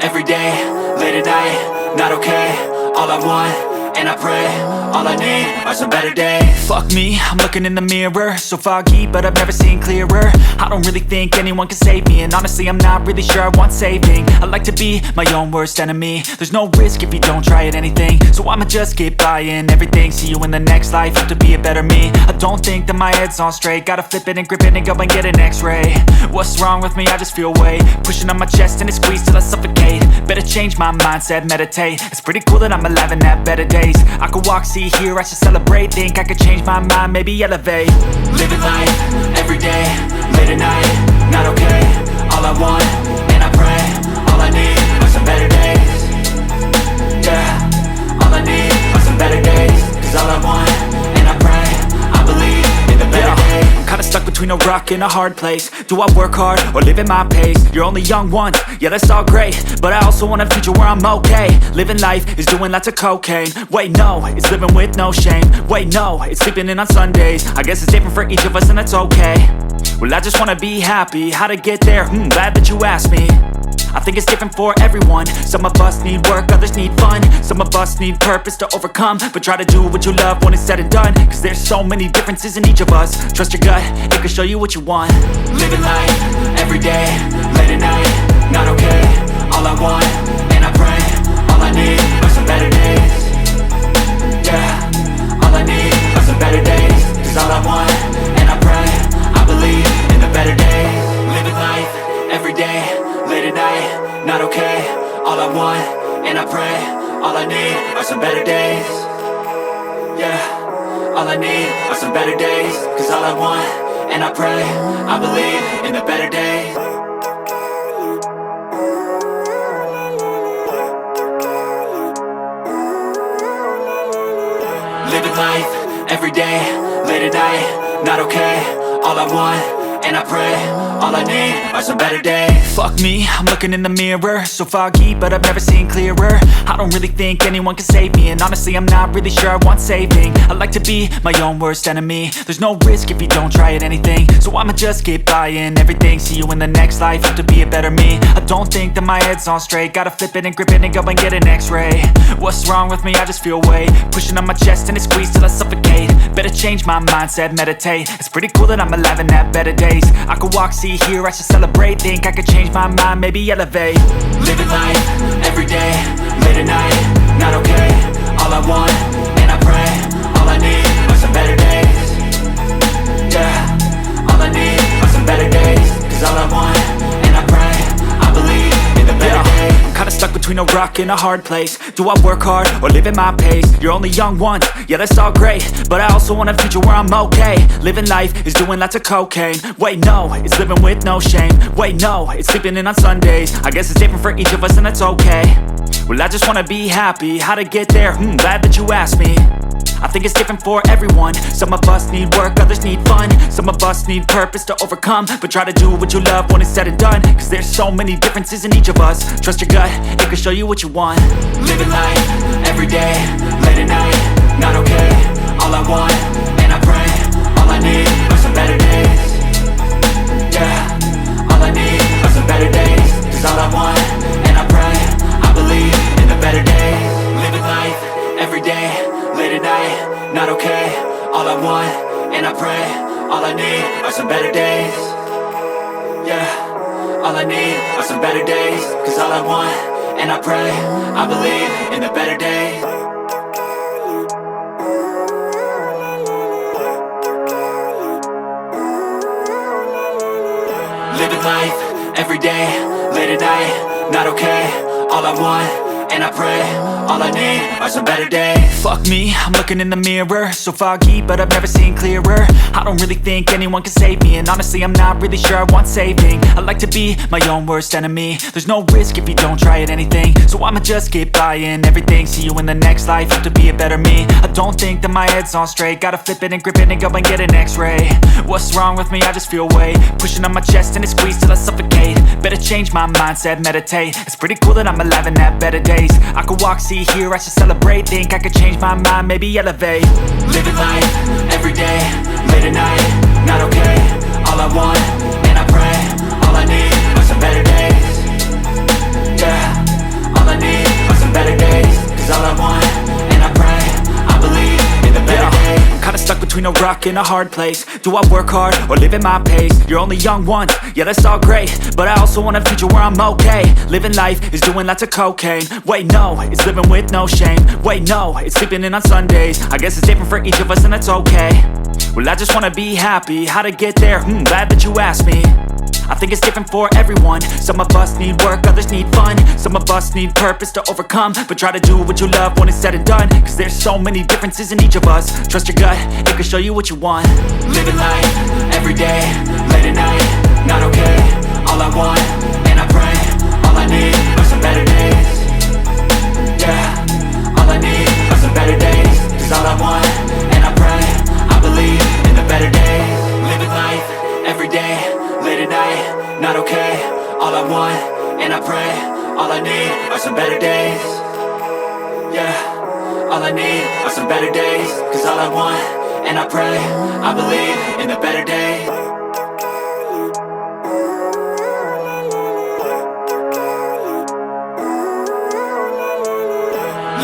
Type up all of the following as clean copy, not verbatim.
every day, late at night, not okay. All I want, and I pray, all I need are some better days. Fuck me, I'm looking in the mirror, so foggy, but I've never seen clearer. I don't really think anyone can save me, and honestly I'm not really sure I want saving. I like to be my own worst enemy. There's no risk if you don't try at anything, so I'ma just keep buying everything. See you in the next life, have to be a better me. I don't think that my head's on straight, gotta flip it and grip it and go and get an x-ray. What's wrong with me? I just feel weight pushing on my chest and it squeezes till I suffocate. Better change my mindset, meditate. It's pretty cool that I'm alive and have better days. I could walk, see, hear, I should celebrate. Think I could change my mind, maybe elevate. Living life, every day, late at night, not okay. All I want, and I pray, all I need are some better days. Yeah, all I need are some better days. Cause all I want, and I pray, I believe in the better days. I'm kinda stuck between a rock and a hard place. Do I work hard or live at my pace? You're only young once, yeah that's all great, but I also want a future where I'm okay. Living life is doing lots of cocaine. Wait no, it's living with no shame. Wait no, it's sleeping in on Sundays. I guess it's different for each of us and that's okay. Well I just wanna be happy, how to get there? Glad that you asked me. I think it's different for everyone. Some of us need work, others need fun. Some of us need purpose to overcome. But try to do what you love when it's said and done. Cause there's so many differences in each of us. Trust your gut, it can show you what you want. Living life, every day, late at night, not okay. All I want, and I pray, all I need are some better days. Yeah, all I need are some better days. Cause all I want, and I pray, I believe in the better days. Living life, every day, late at night, not okay. All I want, and I pray, all I need are some better days. Yeah, all I need are some better days. Cause all I want, and I pray, I believe in the better days. Living life, every day, late at night, not okay. All I want, and I pray, all I need are some better days. Fuck me, I'm looking in the mirror, so foggy, but I've never seen clearer. I don't really think anyone can save me, and honestly I'm not really sure I want saving. I like to be my own worst enemy. There's no risk if you don't try at anything, so I'ma just keep buying everything. See you in the next life, have to be a better me. I don't think that my head's on straight, gotta flip it and grip it and go and get an x-ray. What's wrong with me? I just feel weight pushing on my chest and it squeezes till I suffocate. Better change my mindset, meditate. It's pretty cool that I'm alive and have better days. I could walk, see, hear, I should celebrate. Think I could change my mind, maybe elevate. Living life, every day, late at night, not okay. All I want, and I pray, all I need are some better days. Yeah, all I need are some better days. Cause all I want, and I pray, I believe in the better days. I'm kinda stuck between a rock and a hard place. Do I work hard or live at my pace? You're only young once, yeah that's all great, but I also want a future where I'm okay. Living life is doing lots of cocaine. Wait no, it's living with no shame. Wait no, it's sleeping in on Sundays. I guess it's different for each of us and that's okay. Well I just wanna be happy, how to get there? Glad that you asked me. I think it's different for everyone. Some of us need work, others need fun. Some of us need purpose to overcome. But try to do what you love when it's said and done. Cause there's so many differences in each of us. Trust your gut, it can show you what you want. Living life, every day, late at night, not okay. All I want, and I pray, all I need are some better days. Yeah, all I need are some better days. Cause all I want, and I pray, I believe in the better days. Living life, every day, late at night, not okay. All I want, and I pray, all I need are some better days. Yeah, all I need are some better days. Cause all I want, and I pray, I believe in the better days. Living life, every day, late at night, not okay. All I want, and I pray, all I need are some better days. Fuck me, I'm looking in the mirror, so foggy, but I've never seen clearer. I don't really think anyone can save me, and honestly I'm not really sure I want saving. I like to be my own worst enemy. There's no risk if you don't try at anything, so I'ma just keep buying everything. See you in the next life, have to be a better me. I don't think that my head's on straight, gotta flip it and grip it and go and get an x-ray. What's wrong with me? I just feel weight pushing on my chest and it squeezes till I suffocate. Better change my mindset, meditate. It's pretty cool that I'm alive and have better days. I could walk, see, hear, I should celebrate. Think I could change my mind, maybe elevate. Living life, every day, late at night, not okay. All I want, and I pray, all I need are some better days. Yeah, Cause all I want, and I pray, I believe in the better days. I'm kinda stuck between a rock and a hard place. Do I work hard or live at my pace? You're only young once, yeah that's all great, but I also want a future where I'm okay. Living life is doing lots of cocaine. Wait no, it's living with no shame. Wait no, it's sleeping in on Sundays. I guess it's different for each of us and that's okay. Well I just wanna be happy, how to get there? Glad that you asked me. I think it's different for everyone. Some of us need work, others need fun. Some of us need purpose to overcome. But try to do what you love when it's said and done. Cause there's so many differences in each of us. Trust your gut, it can show you what you want. Living life, everyday, late at night, not okay. All I want, and I pray, all I need are some better days. Yeah, all I need are some better days. Cause all I want, and I pray, I believe in the better days. Living life, everyday, late at night, not okay. All I want, and I pray, all I need are some better days. Yeah, all I need are some better days. Cause all I want, and I pray, I believe in the better days.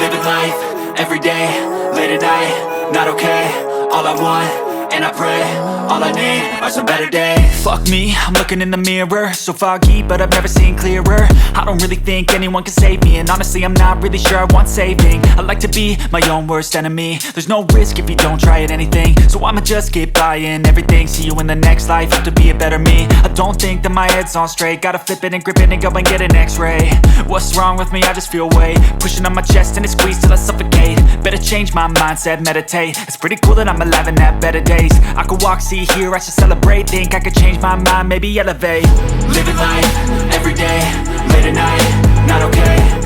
Living life, everyday, late at night, not okay. All I want, and I pray, all I need are some better days. Fuck me, I'm looking in the mirror, so foggy, but I've never seen clearer. I don't really think anyone can save me, and honestly I'm not really sure I want saving. I like to be my own worst enemy. There's no risk if you don't try at anything, so I'ma just keep buying everything. See you in the next life, have to be a better me. I don't think that my head's on straight, gotta flip it and grip it and go and get an x-ray. What's wrong with me? I just feel weight pushing on my chest and it squeezes till I suffocate. Better change my mindset, meditate. It's pretty cool that I'm alive and have better days. I could walk, see, hear, I should celebrate. Think I could change my mind, maybe elevate. Living life, everyday, late at night, not okay.